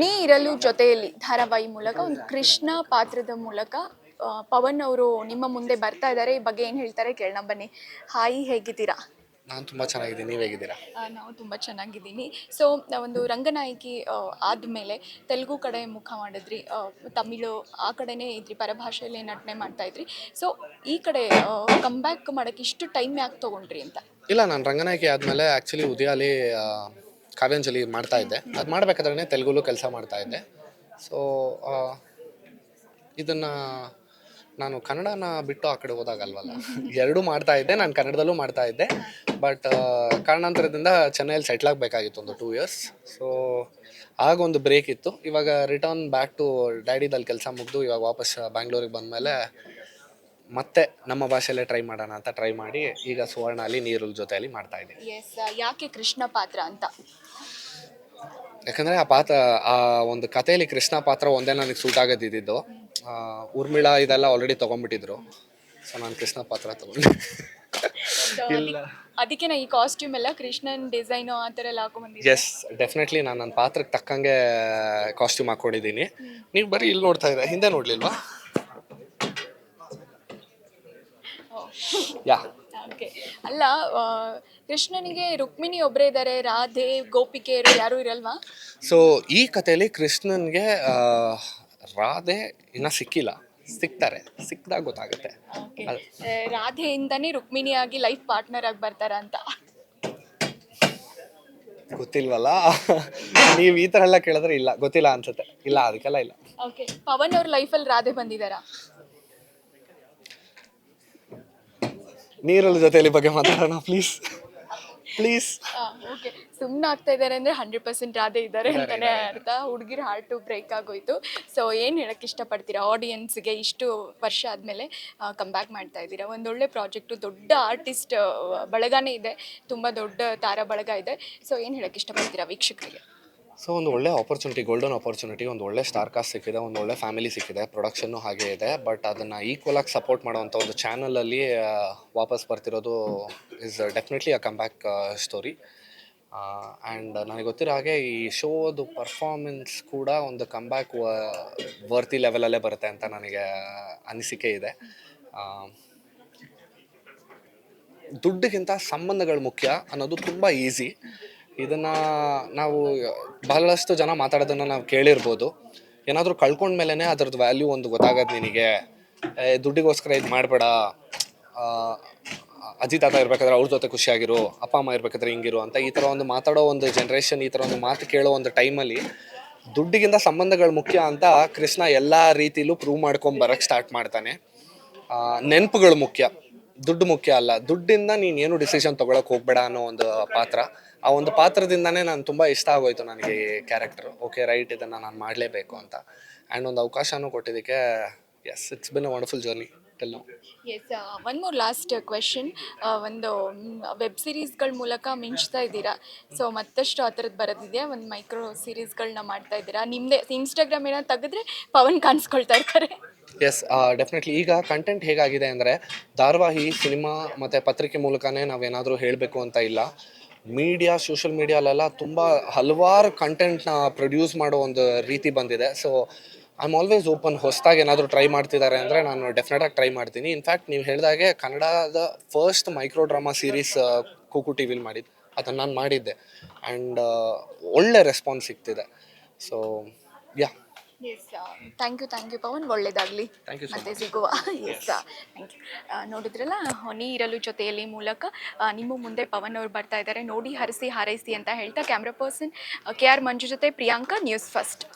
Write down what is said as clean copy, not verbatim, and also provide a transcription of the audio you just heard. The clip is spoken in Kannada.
ನೀ ಇರಲು ಜೊತೆಯಲ್ಲಿ ಧಾರಾವಾಹಿ ಮೂಲಕ ಒಂದು ಕೃಷ್ಣ ಪಾತ್ರದ ಮೂಲಕ ಪವನ್ ಅವರು ನಿಮ್ಮ ಮುಂದೆ ಬರ್ತಾ ಇದ್ದಾರೆ. ಈ ಬಗ್ಗೆ ಏನು ಹೇಳ್ತಾರೆ ಕೇಳೋಣ ಬನ್ನಿ. ಹಾಯ್, ಹೇಗಿದ್ದೀರಾ? ನಾನು ತುಂಬ ಚೆನ್ನಾಗಿದ್ದೀನಿ, ನೀವು ಹೇಗಿದ್ದೀರಾ? ನಾವು ತುಂಬ ಚೆನ್ನಾಗಿದ್ದೀನಿ. ಸೊ ಒಂದು ರಂಗನಾಯಕಿ ಆದಮೇಲೆ ತೆಲುಗು ಕಡೆ ಮುಖ ಮಾಡಿದ್ರಿ, ತಮಿಳು ಆ ಕಡೆನೇ ಇದ್ರಿ, ಪರಭಾಷೆಯಲ್ಲಿ ನಟನೆ ಮಾಡ್ತಾ ಇದ್ರಿ. ಸೊ ಈ ಕಡೆ ಕಮ್ಬ್ಯಾಕ್ ಮಾಡೋಕ್ಕೆ ಇಷ್ಟು ಟೈಮ್ ಯಾಕೆ ತೊಗೊಂಡ್ರಿ ಅಂತ? ಇಲ್ಲ, ನಾನು ರಂಗನಾಯಕಿ ಆದಮೇಲೆ ಆ್ಯಕ್ಚುಲಿ ಉದಯಾಲಿ ಕಾವ್ಯಾಂಜಲಿ ಮಾಡ್ತಾ ಇದ್ದೆ. ಅದು ಮಾಡಬೇಕಾದ್ರೆ ತೆಲುಗುಲು ಕೆಲಸ ಮಾಡ್ತಾ ಇದ್ದೆ. ಸೊ ಇದನ್ನು ನಾನು ಕನ್ನಡನ ಬಿಟ್ಟು ಆ ಕಡೆ ಹೋದಾಗಲ್ವಲ್ಲ, ಎರಡೂ ಮಾಡ್ತಾ ಇದ್ದೆ. ನಾನು ಕನ್ನಡದಲ್ಲೂ ಮಾಡ್ತಾ ಇದ್ದೆ. ಬಟ್ ಕಾರಣಾಂತರದಿಂದ ಚೆನ್ನೈಯಲ್ಲಿ ಸೆಟ್ಲ್ ಆಗಬೇಕಾಗಿತ್ತು ಒಂದು 2 years. ಸೊ ಆಗೊಂದು ಬ್ರೇಕ್ ಇತ್ತು. ಇವಾಗ ರಿಟರ್ನ್ ಬ್ಯಾಕ್ ಟು ಡ್ಯಾಡಿದಲ್ಲಿ ಕೆಲಸ ಮುಗಿದು ಇವಾಗ ವಾಪಸ್ ಬ್ಯಾಂಗ್ಳೂರಿಗೆ ಬಂದಮೇಲೆ ಮತ್ತೆ ನಮ್ಮ ಭಾಷೆಯಲ್ಲೇ ಟ್ರೈ ಮಾಡೋಣ ಅಂತ ಟ್ರೈ ಮಾಡಿ ಈಗ ಸುವರ್ಣ ಅಲ್ಲಿ ನೀರುಲ್ ಜೊತೆಯಲ್ಲಿ ಮಾಡ್ತಾ ಇದ್ದೀನಿ. ಎಸ್, ಯಾಕೆ ಕೃಷ್ಣ ಪಾತ್ರ ಅಂತ? ಯಾಕಂದರೆ ಆ ಒಂದು ಕಥೆಯಲ್ಲಿ ಕೃಷ್ಣ ಪಾತ್ರ ಒಂದೇ ನನಗೆ ಸೂಟ್ ಆಗೋದಿದ್ದು. ಊರ್ಮಿಳಾ ಇದೆಲ್ಲ ಆಲ್ರೆಡಿ ತೊಗೊಂಡ್ಬಿಟ್ಟಿದ್ರು. ಸೊ ನಾನು ಕೃಷ್ಣ ಪಾತ್ರ ತೊಗೊಂಡೆ. ಇಲ್ಲ, ಅದಕ್ಕೆ ಈ ಕಾಸ್ಟ್ಯೂಮ್ ಎಲ್ಲ ಕೃಷ್ಣನ್ ಡಿಸೈನು ಆ ಥರ ಎಲ್ಲ ಹಾಕೊಂಡ್ಬಂದಿದ್ದೆ. ಎಸ್, ಡೆಫಿನೆಟ್ಲಿ ನಾನು ನನ್ನ ಪಾತ್ರಕ್ಕೆ ತಕ್ಕಂಗೆ ಕಾಸ್ಟ್ಯೂಮ್ ಹಾಕ್ಕೊಂಡಿದ್ದೀನಿ. ನೀವು ಬರೀ ಇಲ್ಲಿ ನೋಡ್ತಾ ಇದ್ದೀರಾ, ಹಿಂದೆ ನೋಡಲಿಲ್ವಾ? ಯಾ, ಓಕೆ. ಅಲ್ಲ, ಕೃಷ್ಣನಿಗೆ ರುಕ್ಮಿಣಿ ಒಬ್ಬರೇ ಇದ್ದಾರೆ, ರಾಧೆ ಗೋಪಿಕೆಯರು ಯಾರೂ ಇರಲ್ವಾ? ಸೊ ಈ ಕಥೆಯಲ್ಲಿ ಕೃಷ್ಣನ್ಗೆ ರಾಧೆ ಇನ್ನೂ ಸಿಕ್ಕಿಲ್ಲ, ಸಿಕ್ಕಿದಾಗ ಗೊತ್ತಾಗುತ್ತೆ. ರಾಧೆಯಿಂದನೇ ರುಕ್ಮಿಣಿಯಾಗಿ ಲೈಫ್ ಪಾರ್ಟ್ನರ್ ಆಗಿ ಬರ್ತಾರ ಅಂತ ಗೊತ್ತಿಲ್ವಲ್ಲ. ನೀವು ಈ ಥರ ಎಲ್ಲ ಕೇಳಿದ್ರೆ ಇಲ್ಲ, ಗೊತ್ತಿಲ್ಲ ಅನ್ಸುತ್ತೆ. ಇಲ್ಲ, ಅದಕ್ಕೆಲ್ಲ ಇಲ್ಲ. ಓಕೆ, ಪವನ್ ಅವ್ರ ಲೈಫಲ್ಲಿ ರಾಧೆ ಬಂದಿದ್ದಾರಾ? ನೀರಲ್ಲ ಜೊತೆಯಲ್ಲಿ ಬಗ್ಗೆ ಮಾತಾಡೋಣ ಪ್ಲೀಸ್. ಓಕೆ, ಸುಮ್ಮನೆ ಆಗ್ತಾ ಇದ್ದಾರೆ ಅಂದರೆ 100% ರಾಧೆ ಇದ್ದಾರೆ ಅಂತಲೇ ಅರ್ಥ. ಹುಡುಗಿರ ಹಾರ್ಟು ಬ್ರೇಕ್ ಆಗೋಯ್ತು. ಸೊ ಏನು ಹೇಳಕ್ಕೆ ಇಷ್ಟಪಡ್ತೀರಾ ಆಡಿಯನ್ಸ್ಗೆ? ಇಷ್ಟು ವರ್ಷ ಆದಮೇಲೆ ಕಮ್ಬ್ಯಾಕ್ ಮಾಡ್ತಾ ಇದ್ದೀರಾ, ಒಂದೊಳ್ಳೆ ಪ್ರಾಜೆಕ್ಟು, ದೊಡ್ಡ ಆರ್ಟಿಸ್ಟ್ ಬಳಗನೇ ಇದೆ, ತುಂಬ ದೊಡ್ಡ ತಾರಾ ಬಳಗ ಇದೆ. ಸೊ ಏನು ಹೇಳಕ್ಕೆ ಇಷ್ಟಪಡ್ತೀರಾ ವೀಕ್ಷಕರಿಗೆ? ಸೊ ಒಂದು ಒಳ್ಳೆ ಆಪರ್ಚುನಿಟಿ, ಗೋಲ್ಡನ್ ಆಪರ್ಚುನಿಟಿ, ಒಂದು ಒಳ್ಳೆ ಸ್ಟಾರ್ ಕಾಸ್ಟ್ ಸಿಕ್ಕಿದೆ, ಒಂದು ಒಳ್ಳೆ ಫ್ಯಾಮಿಲಿ ಸಿಕ್ಕಿದೆ, ಪ್ರೊಡಕ್ಷನ್ನು ಹಾಗೆ ಇದೆ. ಬಟ್ ಅದನ್ನು ಈಕ್ವಲಾಗಿ ಸಪೋರ್ಟ್ ಮಾಡೋವಂಥ ಒಂದು ಚಾನಲಲ್ಲಿ ವಾಪಸ್ ಬರ್ತಿರೋದು is definitely a comeback story. And ನನಗೆ ಗೊತ್ತಿರೋ ಹಾಗೆ ಈ ಶೋದು ಪರ್ಫಾರ್ಮೆನ್ಸ್ ಕೂಡ ಒಂದು ಕಮ್ಬ್ಯಾಕ್ ವರ್ತಿ ಲೆವೆಲಲ್ಲೇ ಬರುತ್ತೆ ಅಂತ ನನಗೆ ಅನಿಸಿಕೆ ಇದೆ. ದುಡ್ಡಿಗಿಂತ ಸಂಬಂಧಗಳು ಮುಖ್ಯ ಅನ್ನೋದು ತುಂಬ ಈಸಿ. ಇದನ್ನು ನಾವು ಬಹಳಷ್ಟು ಜನ ಮಾತಾಡೋದನ್ನು ನಾವು ಕೇಳಿರ್ಬೋದು. ಏನಾದರೂ ಕಳ್ಕೊಂಡ್ಮೇಲೆ ಅದ್ರದ್ದು ವ್ಯಾಲ್ಯೂ ಒಂದು ಗೊತ್ತಾಗೋದು ನಿನಗೆ. ದುಡ್ಡಿಗೋಸ್ಕರ ಇದು ಮಾಡಬೇಡ, ಅಜ್ಜಿ ತಾತ ಇರಬೇಕಾದ್ರೆ ಅವ್ರ ಜೊತೆ ಖುಷಿಯಾಗಿರು, ಅಪ್ಪ ಅಮ್ಮ ಇರಬೇಕಾದ್ರೆ ಹಿಂಗಿರು ಅಂತ ಈ ಥರ ಒಂದು ಮಾತಾಡೋ ಒಂದು ಜನ್ರೇಷನ್, ಈ ಥರ ಒಂದು ಮಾತು ಕೇಳೋ ಒಂದು ಟೈಮಲ್ಲಿ ದುಡ್ಡಿಗಿಂತ ಸಂಬಂಧಗಳು ಮುಖ್ಯ ಅಂತ ಕೃಷ್ಣ ಎಲ್ಲ ರೀತಿಲೂ ಪ್ರೂವ್ ಮಾಡ್ಕೊಂಡು ಬರೋಕ್ಕೆ ಸ್ಟಾರ್ಟ್ ಮಾಡ್ತಾನೆ. ನೆನಪುಗಳು ಮುಖ್ಯ, ದುಡ್ಡು ಮುಖ್ಯ ಅಲ್ಲ. ದುಡ್ಡಿಂದ ನೀನು ಏನು ಡಿಸಿಷನ್ ತೊಗೊಳಕ್ಕೆ ಹೋಗಬೇಡ ಅನ್ನೋ ಒಂದು ಪಾತ್ರ. ಆ ಒಂದು ಪಾತ್ರದಿಂದನೇ ನಾನು ತುಂಬ ಇಷ್ಟ ಆಗೋಯ್ತು ನನಗೆ ಈ ಕ್ಯಾರೆಕ್ಟರ್. ಓಕೆ, ರೈಟ್, ಇದನ್ನು ನಾನು ಮಾಡಲೇಬೇಕು ಅಂತ. ಆ್ಯಂಡ್ ಒಂದು ಅವಕಾಶನೂ ಕೊಟ್ಟಿದ್ದಕ್ಕೆ yes, it's been a wonderful journey till now. Yes, one more last question. ಒಂದು ವೆಬ್ ಸೀರೀಸ್ಗಳ ಮೂಲಕ ಮಿಂಚ್ತಾ ಇದ್ದೀರಾ. ಸೊ ಮತ್ತಷ್ಟು ಆ ಥರದ್ದು ಬರೋದಿದೆಯಾ? ಒಂದು ಮೈಕ್ರೋ ಸೀರೀಸ್ಗಳನ್ನ ಮಾಡ್ತಾ ಇದ್ದೀರಾ? ನಿಮ್ಮದೇ ಇನ್ಸ್ಟಾಗ್ರಾಮ್ ಏನೋ ತೆಗೆದ್ರೆ ಪವನ್ ಕಾಣಿಸ್ಕೊಳ್ತಾ ಇರ್ತಾರೆ. S, definitely. ಈಗ ಕಂಟೆಂಟ್ ಹೇಗಾಗಿದೆ ಅಂದರೆ ಧಾರಾವಾಹಿ, ಸಿನಿಮಾ ಮತ್ತು ಪತ್ರಿಕೆ ಮೂಲಕನೇ ನಾವೇನಾದರೂ ಹೇಳಬೇಕು ಅಂತ ಇಲ್ಲ. ಮೀಡಿಯಾ, ಸೋಷಿಯಲ್ ಮೀಡಿಯಾಲೆಲ್ಲ ತುಂಬ ಹಲವಾರು ಕಂಟೆಂಟ್ನ ಪ್ರೊಡ್ಯೂಸ್ ಮಾಡೋ ಒಂದು ರೀತಿ ಬಂದಿದೆ. So I am always open. ಹೊಸದಾಗಿ ಏನಾದರೂ ಟ್ರೈ ಮಾಡ್ತಿದ್ದಾರೆ ಅಂದರೆ ನಾನು ಡೆಫಿನೆಟಾಗಿ ಟ್ರೈ ಮಾಡ್ತೀನಿ. ಇನ್ಫ್ಯಾಕ್ಟ್ ನೀವು ಹೇಳಿದಾಗೆ ಕನ್ನಡದ first micro drama series Kuku ಟಿ ವಿಲಿ ಮಾಡಿದ್ದು, ಅದನ್ನು ನಾನು ಮಾಡಿದ್ದೆ. ಆ್ಯಂಡ್ ಒಳ್ಳೆ ರೆಸ್ಪಾನ್ಸ್ ಸಿಗ್ತಿದೆ. So yeah, yes, thank you Pavan, ಒಳ್ಳೇದಾಗಲಿ, ಥ್ಯಾಂಕ್ ಯು ಸೊ ಮತ್ತೆ ಸಿಗುವ. Yes, thank you. ನೋಡಿದ್ರಲ್ಲ, ನೀ ಇರಲು ಜೊತೆಯಲ್ಲಿ ಮೂಲಕ ನಿಮ್ಮ ಮುಂದೆ ಪವನ್ ಅವರು ಬರ್ತಾ ಇದ್ದಾರೆ. ನೋಡಿ, ಹರಿಸಿ ಹಾರೈಸಿ ಅಂತ ಹೇಳ್ತಾ ಕ್ಯಾಮ್ರಾ ಪರ್ಸನ್ KR ಮಂಜು ಜೊತೆ ಪ್ರಿಯಾಂಕಾ, ನ್ಯೂಸ್ ಫಸ್ಟ್.